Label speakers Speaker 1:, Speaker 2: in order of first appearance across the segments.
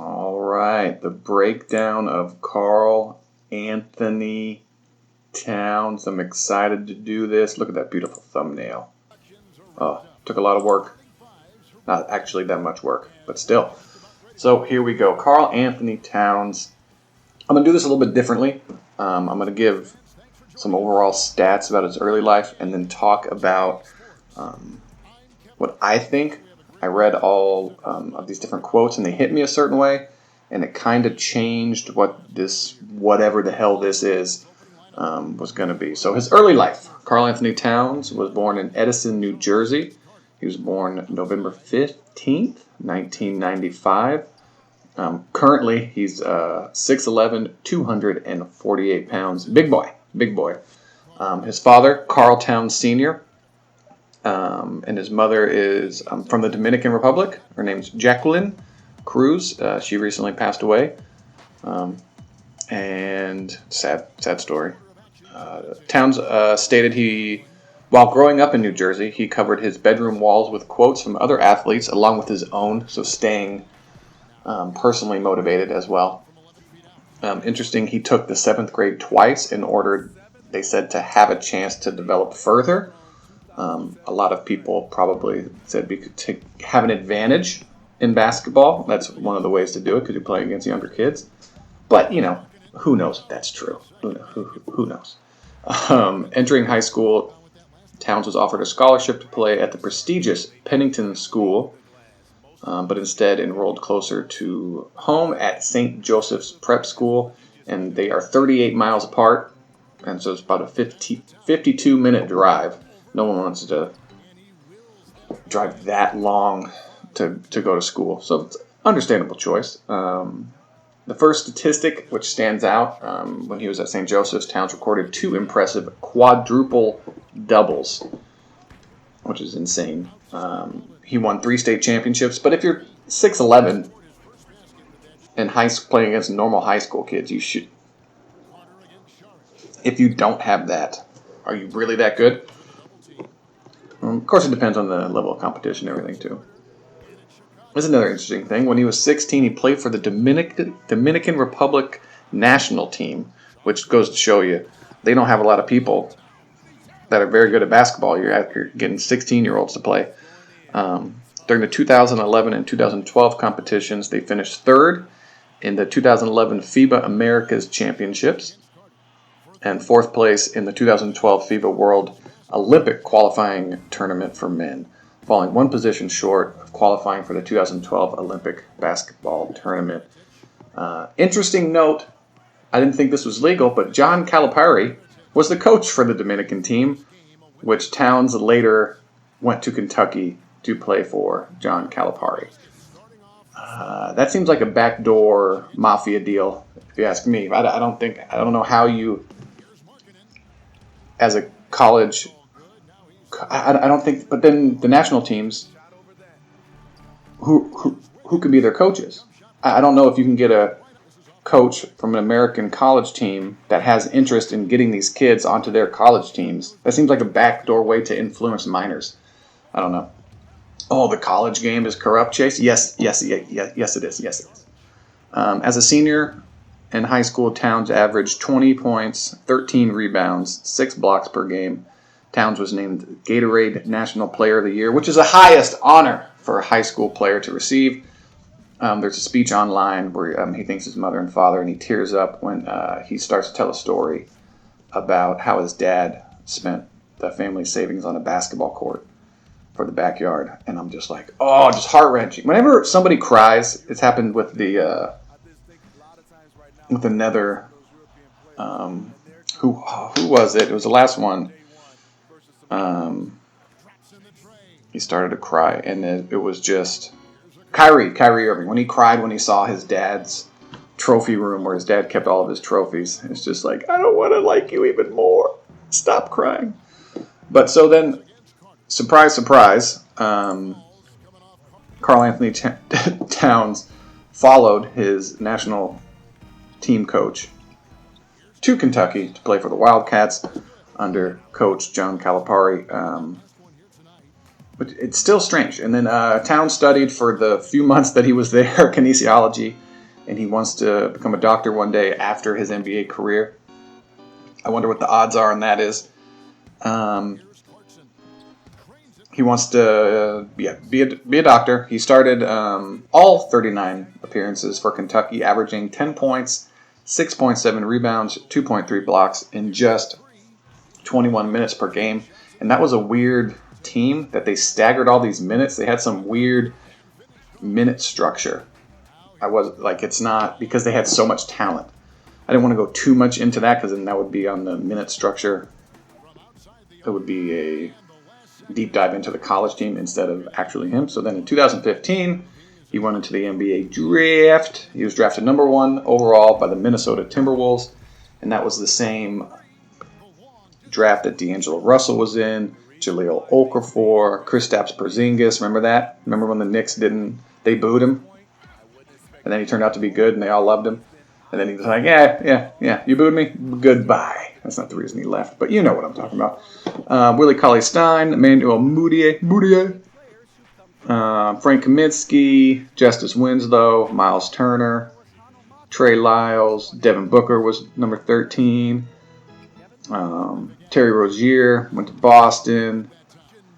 Speaker 1: All right, the breakdown of Karl-Anthony Towns. I'm excited to do this. Look at that beautiful thumbnail. Oh, took a lot of work. Not actually that much work, but still. So here we go. Karl-Anthony Towns. I'm going to do this a little bit differently. I'm going to give some overall stats about his early life and then talk about what I think. I read all of these different quotes and they hit me a certain way, and it kind of changed what this, whatever the hell this is, was going to be. So his early life. Karl-Anthony Towns was born in Edison, New Jersey. He was born November 15th, 1995. Currently, he's 6'11", 248 pounds. Big boy. His father, Karl Towns Sr., and his mother is from the Dominican Republic. Her name's Jacqueline Cruz. She recently passed away. And sad story. Towns stated while growing up in New Jersey, he covered his bedroom walls with quotes from other athletes along with his own, so staying personally motivated as well. Interesting, he took the 7th grade twice in order, they said, to have a chance to develop further. A lot of people probably said we could have an advantage in basketball. That's one of the ways to do it because you're playing against younger kids. But, who knows if that's true? Who knows? Entering high school, Towns was offered a scholarship to play at the prestigious Pennington School, but instead enrolled closer to home at St. Joseph's Prep School, and they are 38 miles apart, and so it's about a 52-minute drive. No one wants to drive that long to go to school, so it's an understandable choice. The first statistic which stands out, when he was at St. Joseph's, Towns recorded 2 impressive quadruple doubles, which is insane. He won 3 state championships, but if you're 6'11", and playing against normal high school kids, you should. If you don't have that, are you really that good? Of course, it depends on the level of competition and everything, too. There's another interesting thing. When he was 16, he played for the Dominican Republic national team, which goes to show you they don't have a lot of people that are very good at basketball. You're getting 16-year-olds to play. During the 2011 and 2012 competitions, they finished 3rd in the 2011 FIBA Americas Championships and 4th place in the 2012 FIBA World Olympic qualifying tournament for men, falling 1 position short of qualifying for the 2012 Olympic basketball tournament. Interesting note, I didn't think this was legal, but John Calipari was the coach for the Dominican team, which Towns later went to Kentucky to play for John Calipari. That seems like a backdoor mafia deal, if you ask me. I don't know how you, as a college, I don't think, but then the national teams, who can be their coaches? I don't know if you can get a coach from an American college team that has interest in getting these kids onto their college teams. That seems like a backdoor way to influence minors. I don't know. Oh, the college game is corrupt, Chase? Yes, it is. As a senior in high school, Towns averaged 20 points, 13 rebounds, 6 blocks per game. Towns was named Gatorade National Player of the Year, which is the highest honor for a high school player to receive. There's a speech online where he thanks his mother and father, and he tears up when he starts to tell a story about how his dad spent the family savings on a basketball court for the backyard. And I'm just like, oh, just heart-wrenching. Whenever somebody cries, it's happened with another, who was it? It was the last one. He started to cry, and it was just Kyrie Irving. When he cried when he saw his dad's trophy room where his dad kept all of his trophies, it's just like, I don't want to like you even more. Stop crying. But so then, surprise, Karl-Anthony Towns followed his national team coach to Kentucky to play for the Wildcats under Coach John Calipari. But it's still strange. And then Towns studied for the few months that he was there kinesiology and he wants to become a doctor one day after his NBA career. I wonder what the odds are on that is. He wants to be a doctor. He started all 39 appearances for Kentucky, averaging 10 points, 6.7 rebounds, 2.3 blocks in just 21 minutes per game. And that was a weird team that they staggered all these minutes. They had some weird minute structure. It's not because they had so much talent. I didn't want to go too much into that because then that would be on the minute structure. It would be a deep dive into the college team instead of actually him. So then in 2015, he went into the NBA draft. He was drafted number 1 overall by the Minnesota Timberwolves. And that was the same draft that D'Angelo Russell was in, Jahlil Okafor, Kristaps Porzingis. Remember that? Remember when the Knicks they booed him? And then he turned out to be good and they all loved him. And then he was like, yeah, you booed me? Goodbye. That's not the reason he left, but you know what I'm talking about. Willie Cauley-Stein, Emmanuel Mudiay, Frank Kaminsky, Justice Winslow, Miles Turner, Trey Lyles, Devin Booker was number 13. Terry Rozier went to Boston,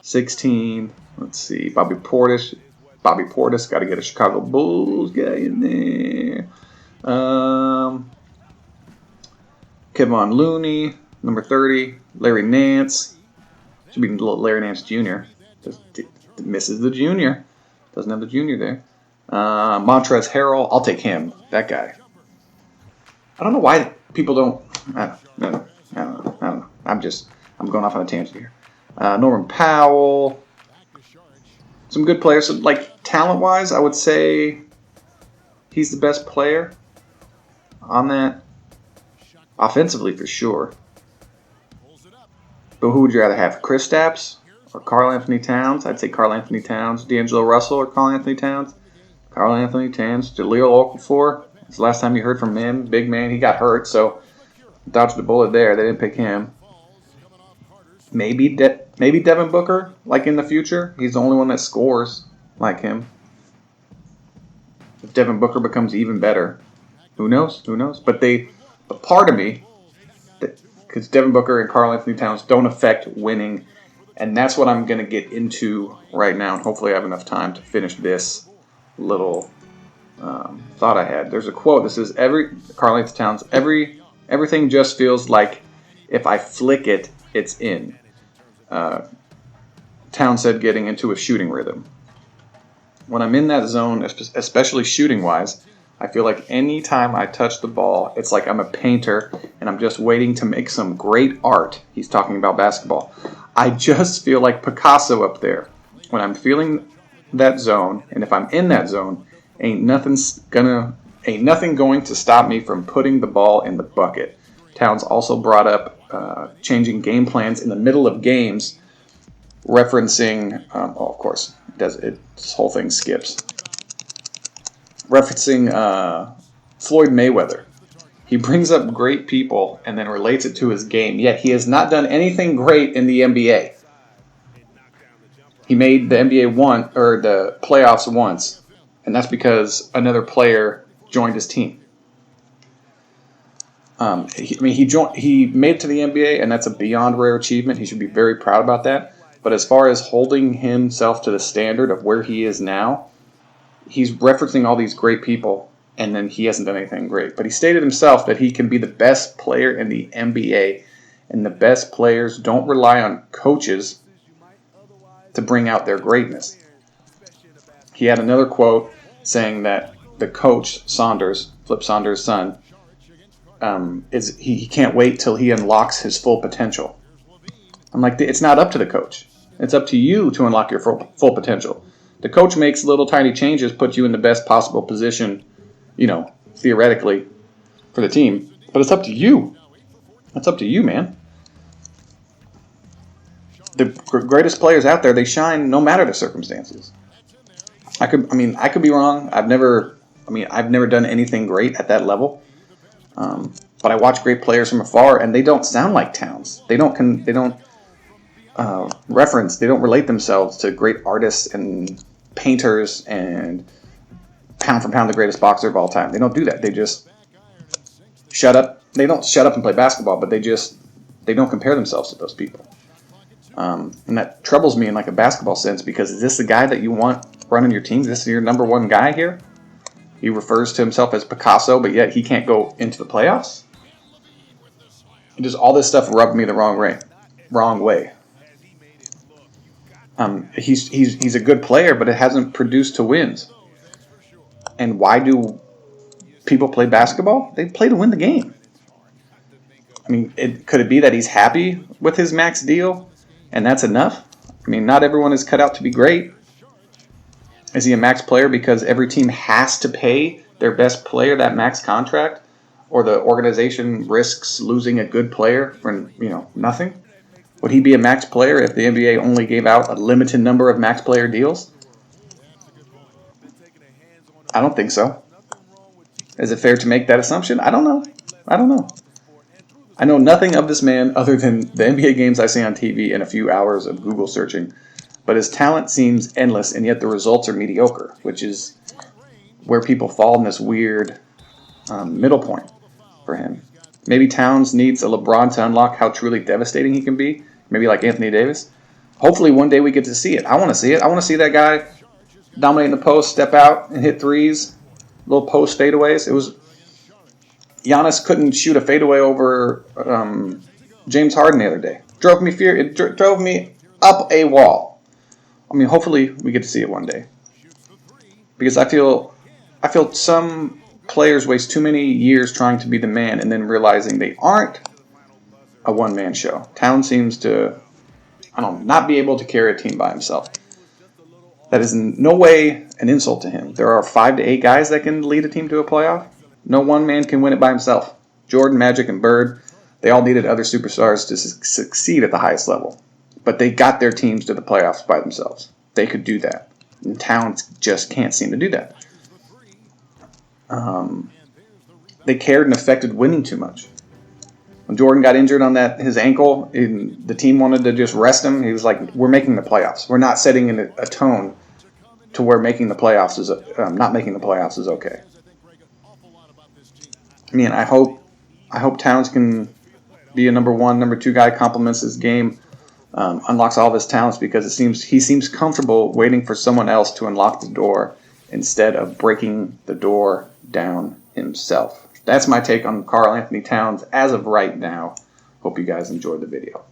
Speaker 1: 16. Let's see, Bobby Portis, got to get a Chicago Bulls guy in there. Kevon Looney, number 30. Larry Nance. Should be Larry Nance Jr. Just misses the junior. Doesn't have the junior there. Montrezl Harrell. I'll take him. That guy. I don't know why people don't. I don't know. I'm going off on a tangent here. Norman Powell. Some good players. So, talent-wise, I would say he's the best player on that. Offensively, for sure. But who would you rather have, Kristaps or Karl-Anthony Towns? I'd say Karl-Anthony Towns. D'Angelo Russell or Karl-Anthony Towns? Karl-Anthony Towns. Jahlil Okafor. It's the last time you heard from him. Big man. He got hurt, so dodged a bullet there. They didn't pick him. Maybe Devin Booker, in the future. He's the only one that scores like him. If Devin Booker becomes even better, who knows? But part of me, because Devin Booker and Karl-Anthony Towns don't affect winning, and that's what I'm going to get into right now, and hopefully I have enough time to finish this little thought I had. There's a quote that says, Karl-Anthony Towns, everything just feels like if I flick it, it's in. Towns said getting into a shooting rhythm. When I'm in that zone, especially shooting-wise, I feel like any time I touch the ball, it's like I'm a painter and I'm just waiting to make some great art. He's talking about basketball. I just feel like Picasso up there. When I'm feeling that zone, and if I'm in that zone, ain't nothing going to stop me from putting the ball in the bucket. Towns also brought up changing game plans in the middle of games, referencing, of course, this whole thing skips. Referencing Floyd Mayweather. He brings up great people and then relates it to his game, yet he has not done anything great in the NBA. He made the NBA the playoffs once, and that's because another player joined his team. He made it to the NBA, and that's a beyond rare achievement. He should be very proud about that. But as far as holding himself to the standard of where he is now, he's referencing all these great people, and then he hasn't done anything great. But he stated himself that he can be the best player in the NBA, and the best players don't rely on coaches to bring out their greatness. He had another quote saying that the coach, Saunders, Flip Saunders' son, he can't wait till he unlocks his full potential. I'm like, it's not up to the coach. It's up to you to unlock your full potential. The coach makes little tiny changes, puts you in the best possible position, theoretically, for the team. But it's up to you. It's up to you, man. The greatest players out there, they shine no matter the circumstances. I could be wrong. I've never done anything great at that level. But I watch great players from afar, and they don't sound like Towns. They don't relate themselves to great artists and painters and pound for pound the greatest boxer of all time. They don't do that. They just shut up. They don't shut up and play basketball, but they don't compare themselves to those people. And that troubles me in like a basketball sense, because is this the guy that you want running your team? Is this your number one guy here? He refers to himself as Picasso, but yet he can't go into the playoffs. And just all this stuff rubbed me the wrong way. He's a good player, but it hasn't produced to wins. And why do people play basketball? They play to win the game. I mean, could it be that he's happy with his max deal, and that's enough? I mean, not everyone is cut out to be great. Is he a max player because every team has to pay their best player that max contract, or the organization risks losing a good player for nothing? Would he be a max player if the NBA only gave out a limited number of max player deals? I don't think so. Is it fair to make that assumption? I don't know. I know nothing of this man other than the NBA games I see on TV and a few hours of Google searching. But his talent seems endless, and yet the results are mediocre, which is where people fall in this weird middle point for him. Maybe Towns needs a LeBron to unlock how truly devastating he can be. Maybe like Anthony Davis. Hopefully one day we get to see it. I want to see it. I want to see that guy dominating the post, step out and hit threes, little post fadeaways. Giannis couldn't shoot a fadeaway over James Harden the other day. It drove me up a wall. I mean, hopefully we get to see it one day, because I feel some players waste too many years trying to be the man and then realizing they aren't a one-man show. Towns seems to, not be able to carry a team by himself. That is in no way an insult to him. There are 5 to 8 guys that can lead a team to a playoff. No one man can win it by himself. Jordan, Magic, and Bird, they all needed other superstars to succeed at the highest level. But they got their teams to the playoffs by themselves. They could do that. And Towns just can't seem to do that. They cared and affected winning too much. When Jordan got injured on his ankle, and the team wanted to just rest him, he was like, we're making the playoffs. We're not setting a tone to where not making the playoffs is okay. I mean, I hope Towns can be a number 1, number 2 guy, complements his game, unlocks all of his talents, because he seems comfortable waiting for someone else to unlock the door instead of breaking the door down himself. That's my take on Karl-Anthony Towns as of right now. Hope you guys enjoyed the video.